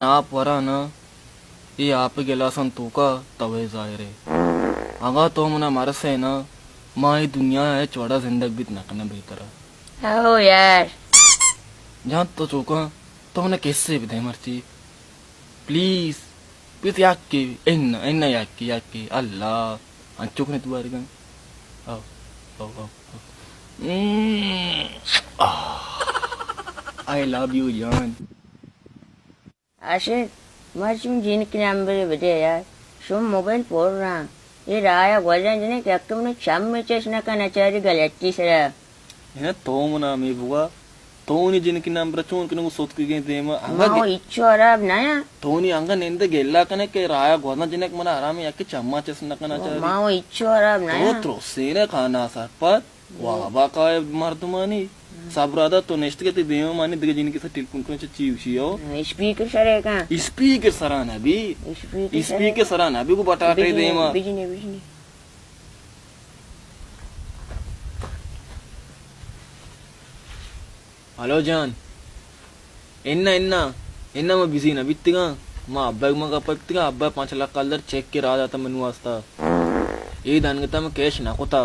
आप वरा ना ये आप गेला सन तू का तवे जाय रे आगा तो मना मारसे ना माई दुनिया है चौड़ा जिंदगी बीत नकने बेहतर हो यार जहाँ तो चौका तो उन्हें कैसे भी दे मर्ची प्लीज प्लीज याकी इन्ना इन्ना याकी अल्लाह अंचुक ने तू बारी गं आओ आओ आओ आई लव यू जान आशिक मर्चुम जीन के नंबर बजे यार शुम मोबाइल पोर रहा ये राया गोजन जने कि तुमने शाम में चेसना का नचारी गलती सरा है तो मना मी बुआ तोनी जिनकी नंबर चोन कने सोत के गे देम माओ इच्छो अरब नया तोनी अंग नेंद गेल्ला कने के राया गोना जिनक मन आराम याके चम्मा चेसना कना चारी माओ इच्छो अरब नया तो त्रोसेने खाना सरपत वाबा का मर्दमानी साबरादा तो नेस्ट के देव मानी दिगे जिनकी से टिलकुन को चीवशियो स्पीकर सरे का स्पीकर सराना भी स्पीकर सराना भी को बटा के देमा बिजनी హలో జాన్ ఎన్న मैं बिजी ना बित्तिगा మా అబ్బాయికి మగ పత్తిగా అబ్బాయి 5 లక్షల చెక్ కి రాదా తమ నువ్వు వస్తా ఏ దానికి తమ కేష్ నాకుతా